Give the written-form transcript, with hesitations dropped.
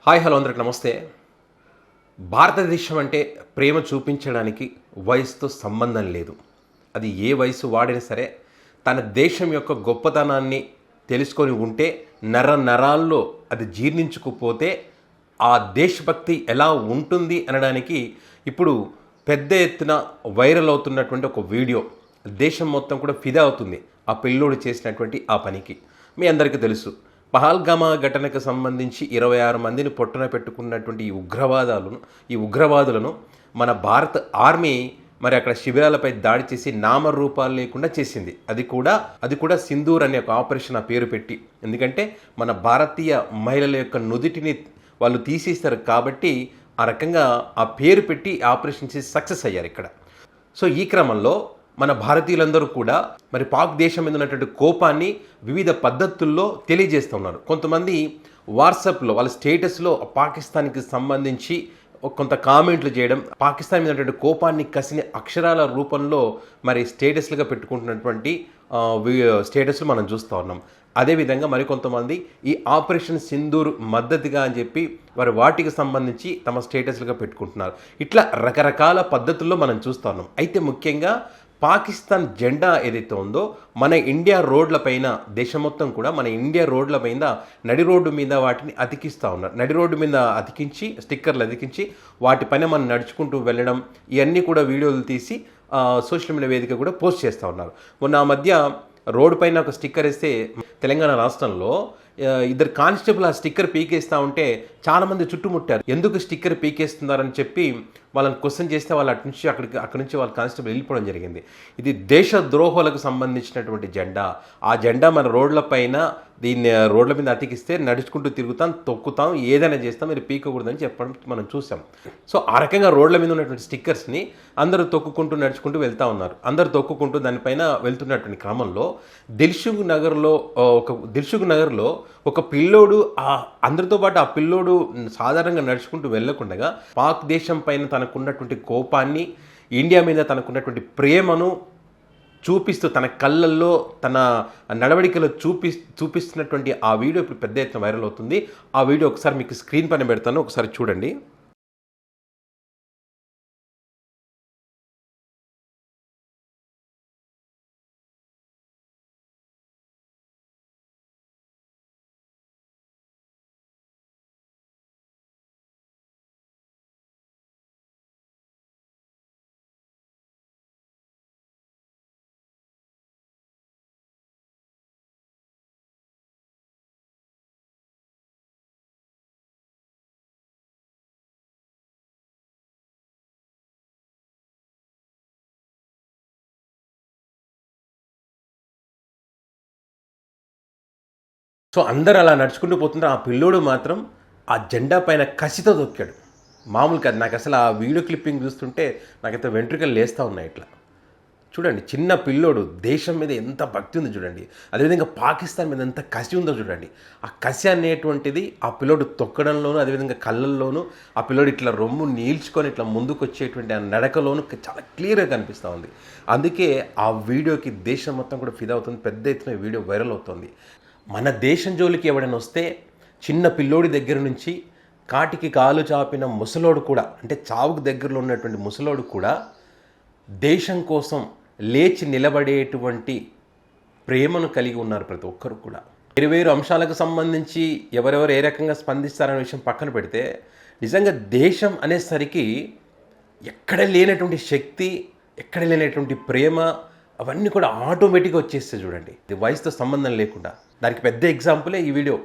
Hi hello అందరికి నమస్తే. భారతదేశం అంటే ప్రేమ చూపించడానికి వయసుతో సంబంధం లేదు. అది ఏ వయసు వాడినా సరే తన దేశం యొక్క గొప్పతనాన్ని తెలుసుకొని ఉంటే నరాల్లో అది జీర్ణించుకుపోతే ఆ దేశభక్తి ఎలా ఉంటుంది అనడానికి ఇప్పుడు పెద్ద ఎత్తున వైరల్ అవుతున్నటువంటి ఒక వీడియో దేశం మొత్తం కూడా ఫిదా అవుతుంది ఆ పిల్లోడు చేసినటువంటి ఆ పనికి. మీ అందరికీ తెలుసు, పహల్గామా ఘటనకు సంబంధించి 26 మందిని పొట్టన పెట్టుకున్నటువంటి ఈ ఉగ్రవాదులను మన భారత ఆర్మీ మరి అక్కడ శిబిరాలపై దాడి చేసి నామరూపాలు లేకుండా చేసింది. అది కూడా సింధూర్ అనే ఒక ఆపరేషన్ ఆ పేరు పెట్టి. ఎందుకంటే మన భారతీయ మహిళల యొక్క నుదిటిని వాళ్ళు తీసేస్తారు కాబట్టి ఆ రకంగా ఆ పేరు పెట్టి ఆపరేషన్ చేసి సక్సెస్ అయ్యారు ఇక్కడ. సో ఈ క్రమంలో మన భారతీయులందరూ కూడా మరి పాక్ దేశం మీద ఉన్నటువంటి కోపాన్ని వివిధ పద్ధతుల్లో తెలియజేస్తున్నారు. కొంతమంది వాట్సాప్లో వాళ్ళ స్టేటస్లో పాకిస్తాన్కి సంబంధించి కొంత కామెంట్లు చేయడం, పాకిస్తాన్ మీద ఉన్నటువంటి కోపాన్ని కసిని అక్షరాల రూపంలో మరి స్టేటస్లుగా పెట్టుకుంటున్నటువంటి స్టేటస్లు మనం చూస్తూ ఉన్నాం. అదేవిధంగా మరికొంతమంది ఈ ఆపరేషన్ సింధూర్ మద్దతుగా అని చెప్పి వాటికి సంబంధించి తమ స్టేటస్లుగా పెట్టుకుంటున్నారు. ఇట్లా రకరకాల పద్ధతుల్లో మనం చూస్తూ ఉన్నాం. అయితే ముఖ్యంగా పాకిస్తాన్ జెండా ఏదైతే ఉందో మన ఇండియా రోడ్లపైన దేశం మొత్తం కూడా మన ఇండియా రోడ్లపైన నడి రోడ్డు మీద వాటిని అతికిస్తూ ఉన్నారు. నడి రోడ్డు మీద అతికించి స్టిక్కర్లు అతికించి వాటిపైన మనం నడుచుకుంటూ వెళ్ళడం, ఇవన్నీ కూడా వీడియోలు తీసి సోషల్ మీడియా వేదిక కూడా పోస్ట్ చేస్తూ ఉన్నారు. మొన్న ఆ మధ్య రోడ్డు పైన ఒక స్టిక్కర్ వేస్తే తెలంగాణ రాష్ట్రంలో ఇద్దరు కానిస్టేబుల్ ఆ స్టిక్కర్ పీకేస్తూ ఉంటే చాలామంది చుట్టుముట్టారు. ఎందుకు స్టిక్కర్ పీకేస్తున్నారని చెప్పి వాళ్ళని క్వశ్చన్ చేస్తే వాళ్ళు అక్కడి నుంచి వాళ్ళ కానిస్టేబుల్ వెళ్ళిపోవడం జరిగింది. ఇది దేశ ద్రోహులకు సంబంధించినటువంటి జెండా. ఆ జెండా మన రోడ్లపైన దీన్ని రోడ్ల మీద అతికిస్తే నడుచుకుంటూ తిరుగుతాం, తొక్కుతాం, ఏదైనా చేస్తాం, మీరు పీకకూడదని చెప్పడం మనం చూసాం. సో ఆ రకంగా రోడ్ల మీద ఉన్నటువంటి స్టిక్కర్స్ని అందరూ తొక్కుకుంటూ నడుచుకుంటూ వెళ్తూ ఉన్నారు. అందరూ తొక్కుకుంటూ దానిపైన వెళ్తున్నటువంటి క్రమంలో దిల్సుఖ్ నగర్లో ఒక పిల్లోడు అందరితో పాటు ఆ పిల్లోడు సాధారణంగా నడుచుకుంటూ వెళ్ళకుండా పాక్ దేశం పైన తనకున్నటువంటి కోపాన్ని, ఇండియా మీద తనకున్నటువంటి ప్రేమను చూపిస్తూ తన కళ్ళల్లో తన నడవడికలో చూపిస్తున్నటువంటి ఆ వీడియో ఇప్పుడు పెద్ద ఎత్తున వైరల్ అవుతుంది. ఆ వీడియో ఒకసారి మీకు స్క్రీన్ పైన పెడతాను, ఒకసారి చూడండి. సో అందరూ అలా నడుచుకుంటూ పోతుంటారు. ఆ పిల్లోడు మాత్రం ఆ జెండా పైన కసితో తొక్కాడు. మామూలు కాదు. నాకు అసలు ఆ వీడియో క్లిప్పింగ్ చూస్తుంటే నాకైతే వెంట్రుకలు లేస్తూ ఉన్నాయి. ఇట్లా చూడండి, చిన్న పిల్లోడు దేశం మీద ఎంత భక్తి ఉంది చూడండి. అదేవిధంగా పాకిస్తాన్ మీద ఎంత కసి ఉందో చూడండి. ఆ కసి అనేటువంటిది ఆ పిల్లోడు తొక్కడంలోనూ, అదేవిధంగా కళ్ళల్లోనూ, ఆ పిల్లోడు ఇట్లా రొమ్ము నీల్చుకొని ఇట్లా ముందుకు వచ్చేటువంటి ఆ నడకలోనూ చాలా క్లియర్గా కనిపిస్తూ ఉంది. అందుకే ఆ వీడియోకి దేశం మొత్తం కూడా ఫిదా అవుతుంది. పెద్ద ఎత్తున వీడియో వైరల్ అవుతుంది. మన దేశం జోలికి ఎవడైనా వస్తే చిన్న పిల్లోడి దగ్గర నుంచి కాటికి కాలు చాపిన ముసలోడు కూడా, అంటే చావుకు దగ్గరలో ఉన్నటువంటి ముసలోడు కూడా దేశం కోసం లేచి నిలబడేటువంటి ప్రేమను కలిగి ఉన్నారు ప్రతి ఒక్కరు కూడా. వేరు అంశాలకు సంబంధించి ఎవరెవరు ఏ రకంగా స్పందిస్తారనే విషయం పక్కన పెడితే, నిజంగా దేశం అనేసరికి ఎక్కడ లేనటువంటి శక్తి, ఎక్కడ లేనటువంటి ప్రేమ, అవన్నీ కూడా ఆటోమేటిక్గా వచ్చేస్తాయి చూడండి. ఇది వయసుతో సంబంధం లేకుండా. దానికి పెద్ద ఎగ్జాంపులే ఈ వీడియో.